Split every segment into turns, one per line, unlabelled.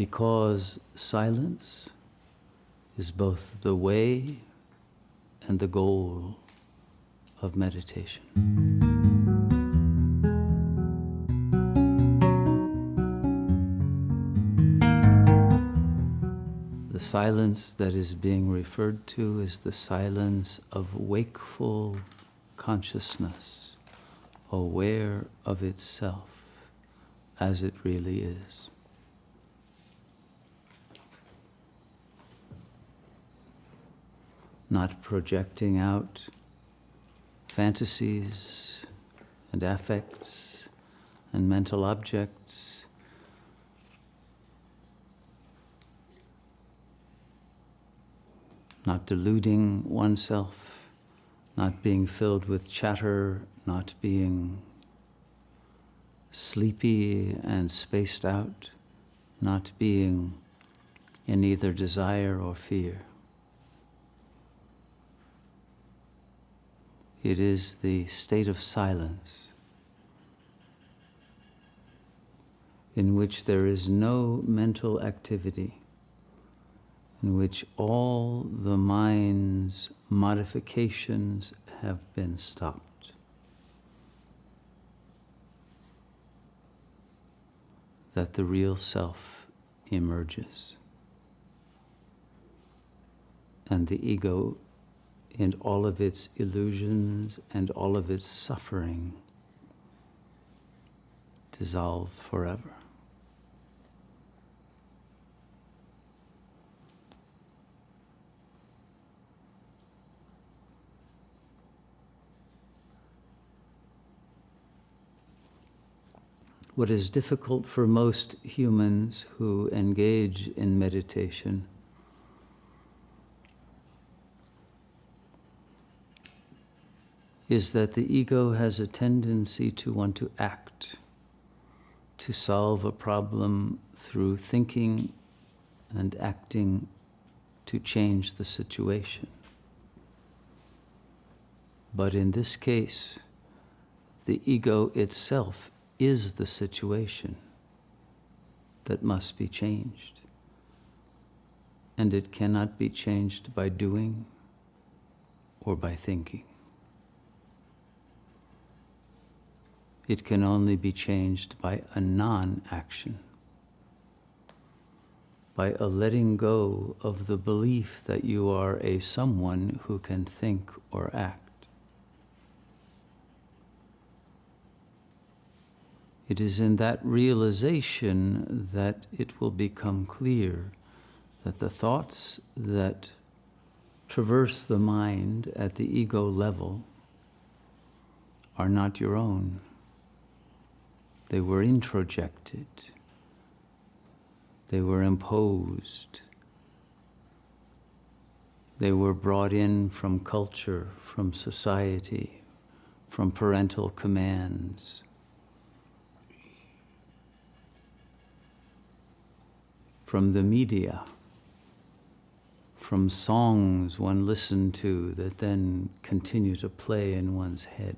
because silence is both the way and the goal of meditation. The silence that is being referred to is the silence of wakeful consciousness, aware of itself as it really is. Not projecting out fantasies and affects and mental objects, not deluding oneself, not being filled with chatter, not being sleepy and spaced out, not being in either desire or fear. It is the state of silence in which there is no mental activity, in which all the mind's modifications have been stopped. That the real self emerges. And the ego, in all of its illusions and all of its suffering, dissolve forever. What is difficult for most humans who engage in meditation is that the ego has a tendency to want to act, to solve a problem through thinking and acting to change the situation. But in this case, the ego itself is the situation that must be changed. And it cannot be changed by doing or by thinking. It can only be changed by a non-action, by a letting go of the belief that you are a someone who can think or act. It is in that realization that it will become clear that the thoughts that traverse the mind at the ego level are not your own. They were introjected. They were imposed. They were brought in from culture, from society, from parental commands, from the media, from songs one listened to that then continue to play in one's head,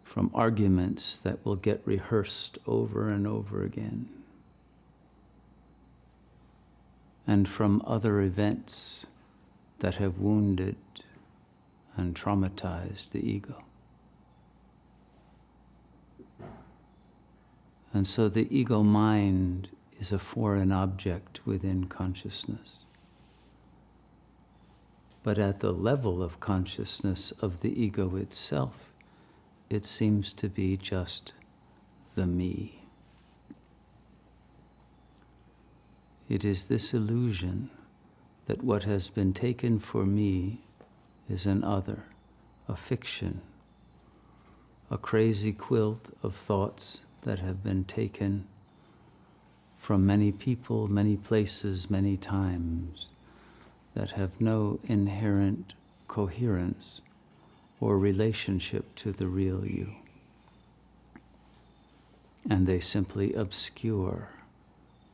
from arguments that will get rehearsed over and over again, and from other events that have wounded and traumatized the ego. And so the ego mind is a foreign object within consciousness. But at the level of consciousness of the ego itself, it seems to be just the me. It is this illusion that what has been taken for me is an other, a fiction, a crazy quilt of thoughts that have been taken from many people, many places, many times, that have no inherent coherence or relationship to the real you. And they simply obscure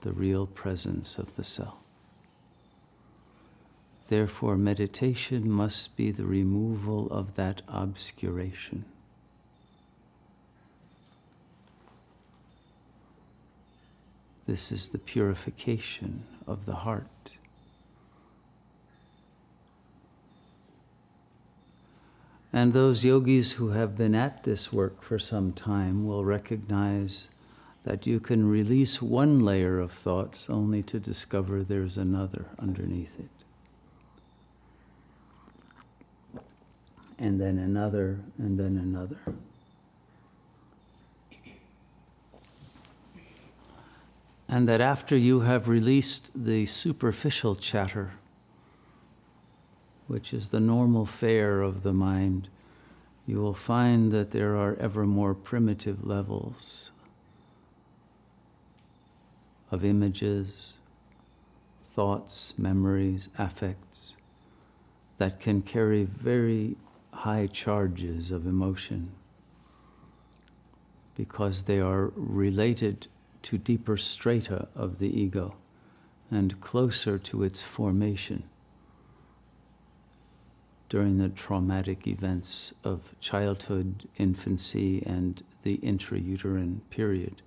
the real presence of the self. Therefore, meditation must be the removal of that obscuration. This is the purification of the heart. And those yogis who have been at this work for some time will recognize that you can release one layer of thoughts only to discover there's another underneath it. And then another, and then another. And that after you have released the superficial chatter, which is the normal fare of the mind, you will find that there are ever more primitive levels of images, thoughts, memories, affects that can carry very high charges of emotion because they are related to deeper strata of the ego and closer to its formation during the traumatic events of childhood, infancy, and the intrauterine period.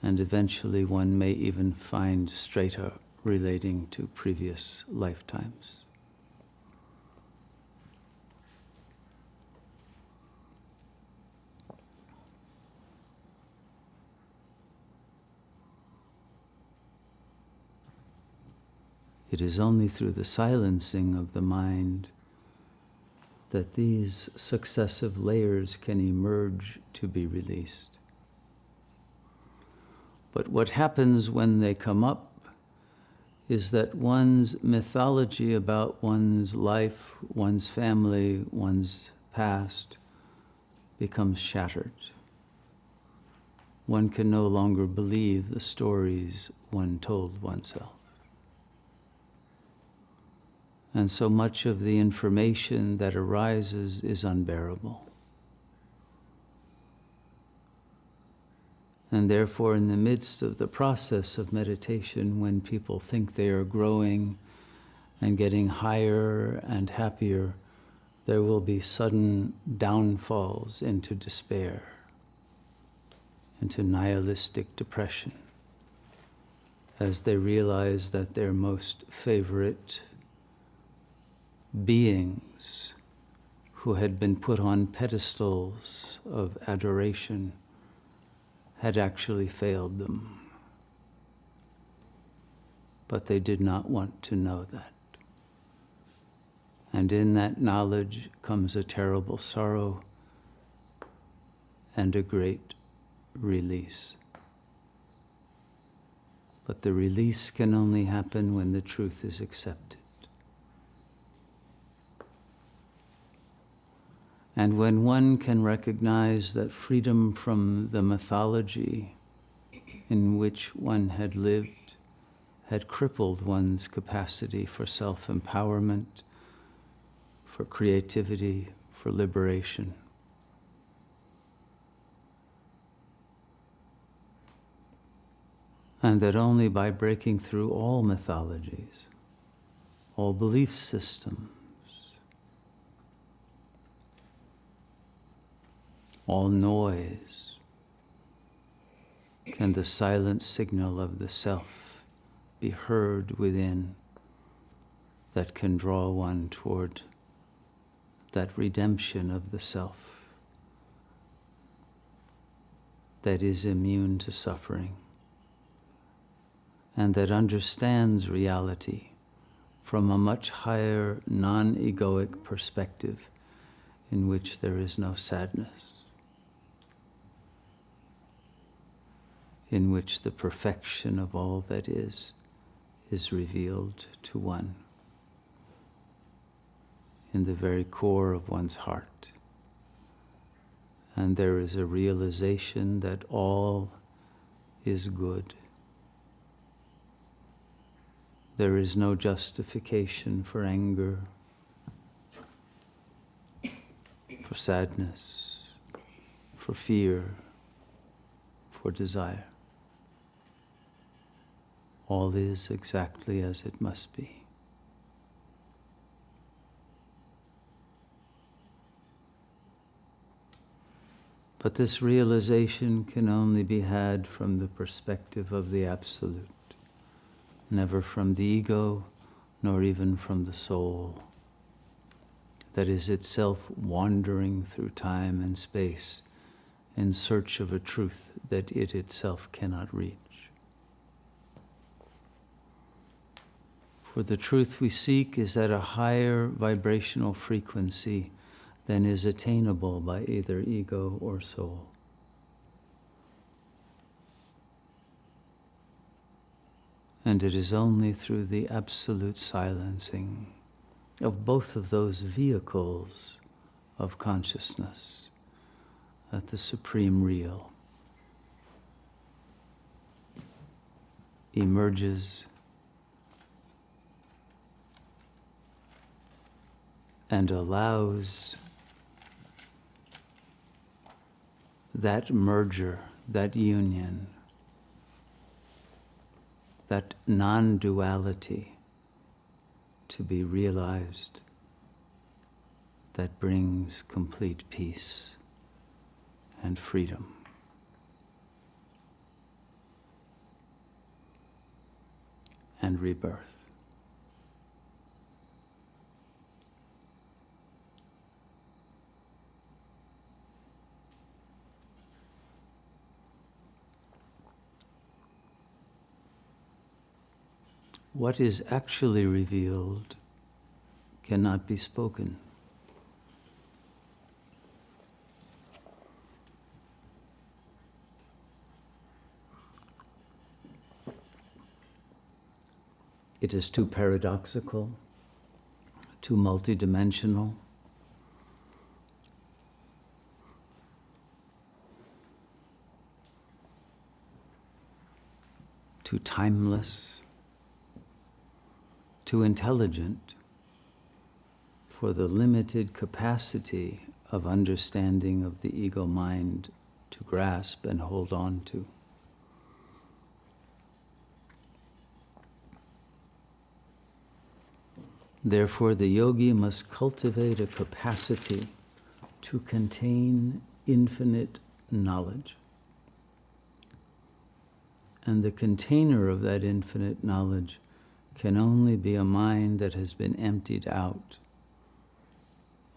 And eventually one may even find strata relating to previous lifetimes. It is only through the silencing of the mind that these successive layers can emerge to be released. But what happens when they come up is that one's mythology about one's life, one's family, one's past becomes shattered. One can no longer believe the stories one told oneself. And so much of the information that arises is unbearable. And therefore, in the midst of the process of meditation, when people think they are growing and getting higher and happier, there will be sudden downfalls into despair, into nihilistic depression, as they realize that their most favorite beings who had been put on pedestals of adoration had actually failed them. But they did not want to know that. And in that knowledge comes a terrible sorrow and a great release. But the release can only happen when the truth is accepted. And when one can recognize that freedom from the mythology in which one had lived had crippled one's capacity for self-empowerment, for creativity, for liberation. And that only by breaking through all mythologies, all belief systems, all noise, can the silent signal of the self be heard within that can draw one toward that redemption of the self that is immune to suffering and that understands reality from a much higher non-egoic perspective in which there is no sadness, in which the perfection of all that is revealed to one in the very core of one's heart. And there is a realization that all is good. There is no justification for anger, for sadness, for fear, for desire. All is exactly as it must be. But this realization can only be had from the perspective of the Absolute, never from the ego, nor even from the soul, that is itself wandering through time and space in search of a truth that it itself cannot reach. For the truth we seek is at a higher vibrational frequency than is attainable by either ego or soul. And it is only through the absolute silencing of both of those vehicles of consciousness that the Supreme Real emerges and allows that merger, that union, that non-duality to be realized, that brings complete peace and freedom. And rebirth. What is actually revealed cannot be spoken. It is too paradoxical, too multidimensional, too timeless, too intelligent for the limited capacity of understanding of the ego mind to grasp and hold on to. Therefore, the yogi must cultivate a capacity to contain infinite knowledge. And the container of that infinite knowledge can only be a mind that has been emptied out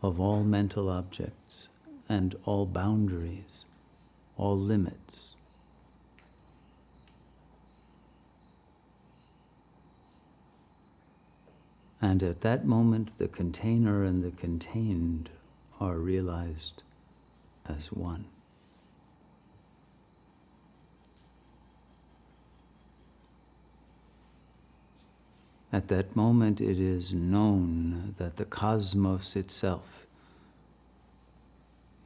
of all mental objects and all boundaries, all limits. And at that moment, the container and the contained are realized as one. At that moment, it is known that the cosmos itself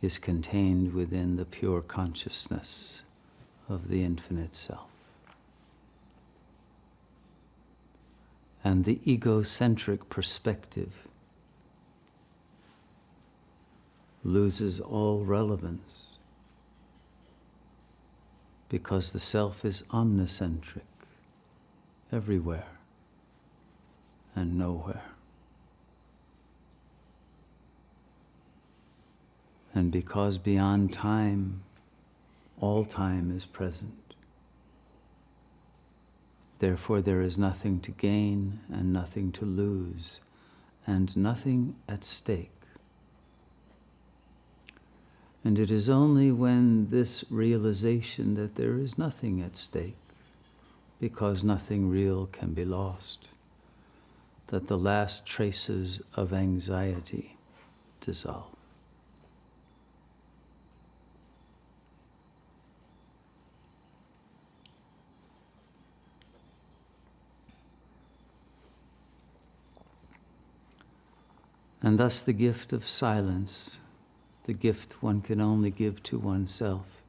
is contained within the pure consciousness of the infinite self. And the egocentric perspective loses all relevance because the self is omnicentric, everywhere and nowhere. And because beyond time, all time is present. Therefore, there is nothing to gain and nothing to lose, and nothing at stake. And it is only when this realization that there is nothing at stake, because nothing real can be lost, that the last traces of anxiety dissolve. And thus the gift of silence, the gift one can only give to oneself,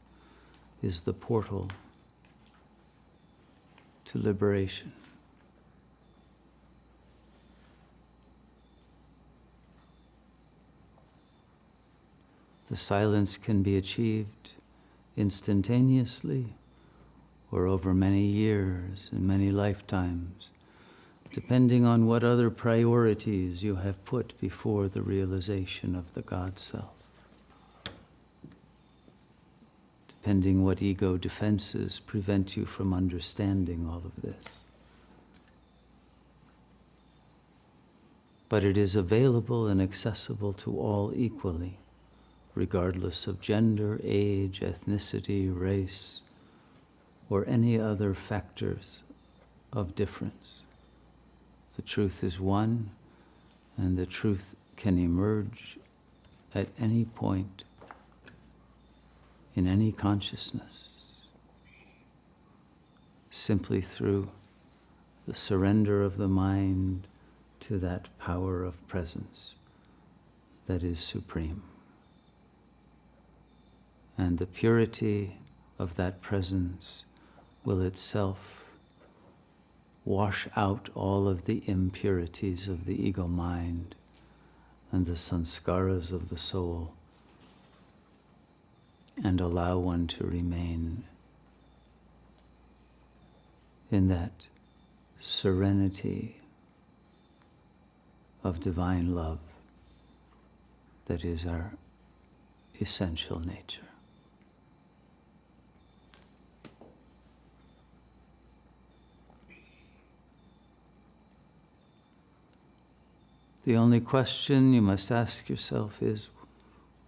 is the portal to liberation. The silence can be achieved instantaneously or over many years and many lifetimes, depending on what other priorities you have put before the realization of the God Self. depending what ego defenses prevent you from understanding all of this. But it is available and accessible to all equally, regardless of gender, age, ethnicity, race, or any other factors of difference. The truth is one, and the truth can emerge at any point in any consciousness, simply through the surrender of the mind to that power of presence that is supreme. And the purity of that presence will itself wash out all of the impurities of the ego mind and the sanskaras of the soul, and allow one to remain in that serenity of divine love that is our essential nature. The only question you must ask yourself is,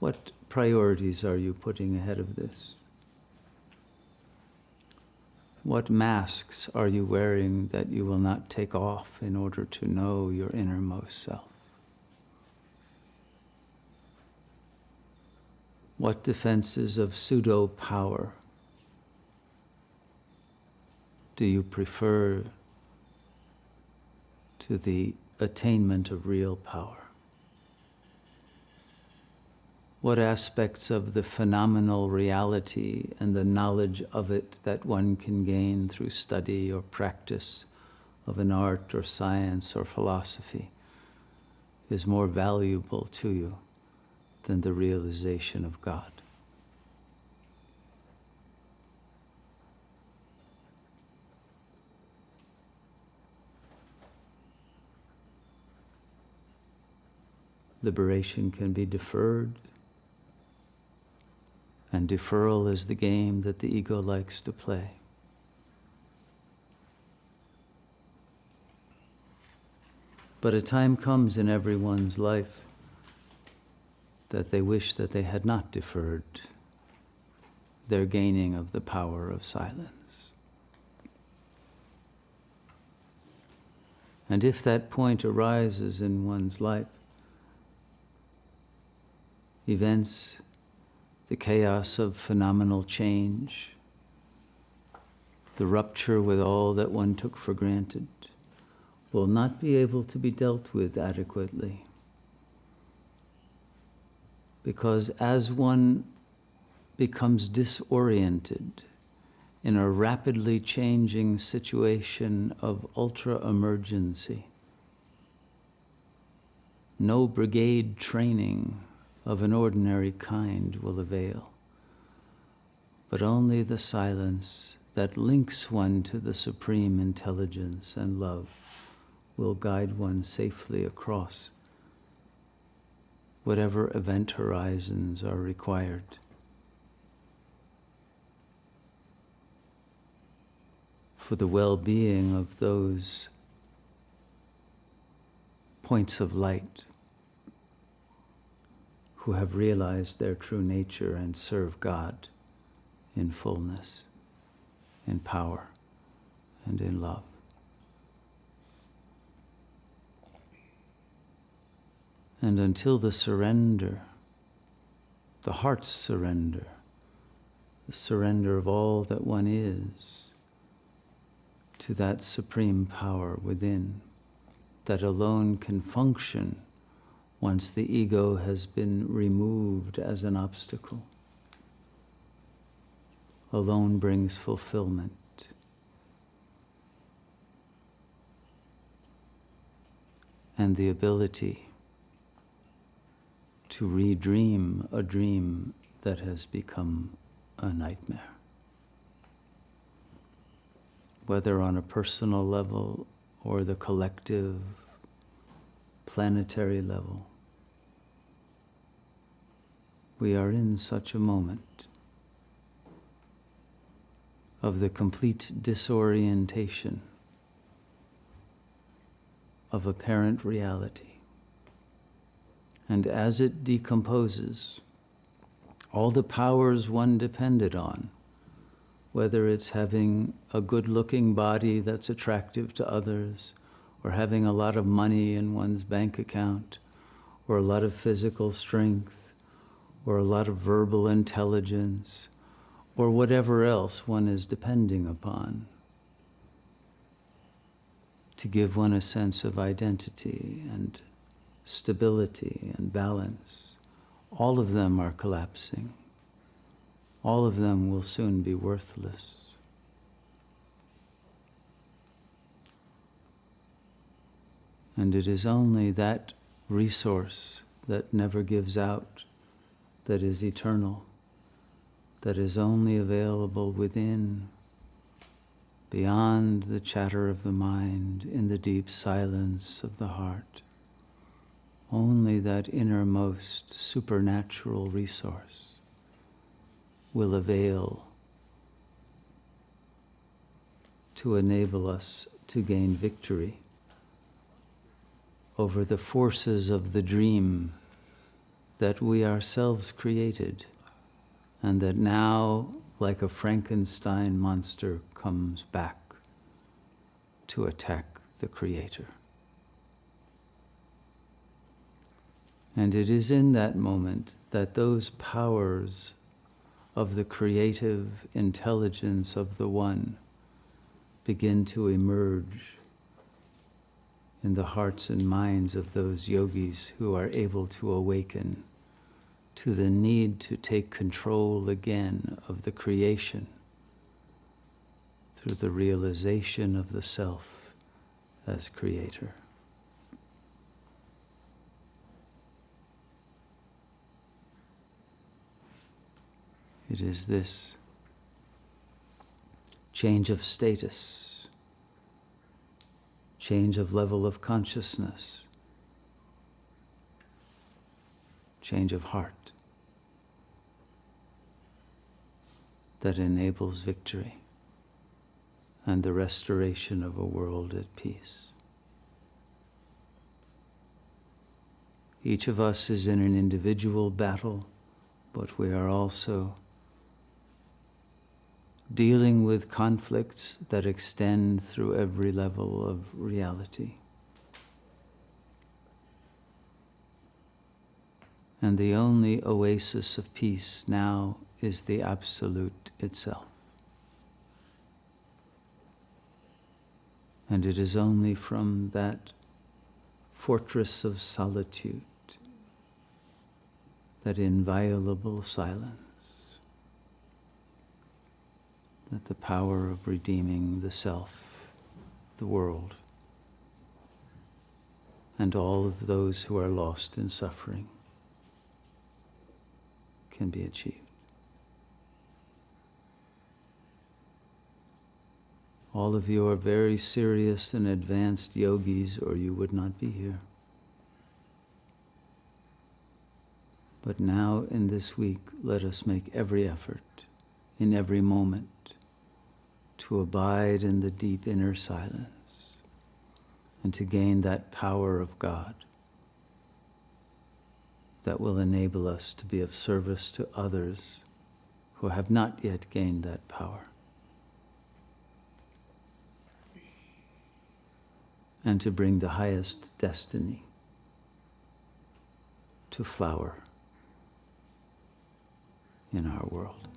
what priorities are you putting ahead of this? What masks are you wearing that you will not take off in order to know your innermost self? What defenses of pseudo-power do you prefer to the attainment of real power? What aspects of the phenomenal reality and the knowledge of it that one can gain through study or practice of an art or science or philosophy is more valuable to you than the realization of God? Liberation can be deferred, and deferral is the game that the ego likes to play. But a time comes in everyone's life that they wish that they had not deferred their gaining of the power of silence. And if that point arises in one's life, events, the chaos of phenomenal change, the rupture with all that one took for granted, will not be able to be dealt with adequately. Because as one becomes disoriented in a rapidly changing situation of ultra-emergency, no brigade training of an ordinary kind will avail, but only the silence that links one to the supreme intelligence and love will guide one safely across whatever event horizons are required. For the well-being of those points of light who have realized their true nature and serve God in fullness, in power, and in love. And until the surrender, the heart's surrender, the surrender of all that one is to that supreme power within, that alone can function once the ego has been removed as an obstacle, alone brings fulfillment. And the ability to redream a dream that has become a nightmare. Whether on a personal level or the collective, planetary level, we are in such a moment of the complete disorientation of apparent reality. And as it decomposes, all the powers one depended on, whether it's having a good-looking body that's attractive to others, or having a lot of money in one's bank account, or a lot of physical strength, or a lot of verbal intelligence, or whatever else one is depending upon to give one a sense of identity and stability and balance. All of them are collapsing. All of them will soon be worthless. And it is only that resource that never gives out, that is eternal, that is only available within, beyond the chatter of the mind, in the deep silence of the heart. Only that innermost supernatural resource will avail to enable us to gain victory over the forces of the dream that we ourselves created, and that now, like a Frankenstein monster, comes back to attack the Creator. And it is in that moment that those powers of the creative intelligence of the One begin to emerge in the hearts and minds of those yogis who are able to awaken to the need to take control again of the creation through the realization of the self as creator. It is this change of status, change of level of consciousness, change of heart that enables victory and the restoration of a world at peace. Each of us is in an individual battle, but we are also dealing with conflicts that extend through every level of reality. And the only oasis of peace now is the Absolute itself. And it is only from that fortress of solitude, that inviolable silence, that the power of redeeming the self, the world, and all of those who are lost in suffering can be achieved. All of you are very serious and advanced yogis, or you would not be here. But now, in this week, let us make every effort, in every moment, to abide in the deep inner silence and to gain that power of God that will enable us to be of service to others who have not yet gained that power, and to bring the highest destiny to flower in our world.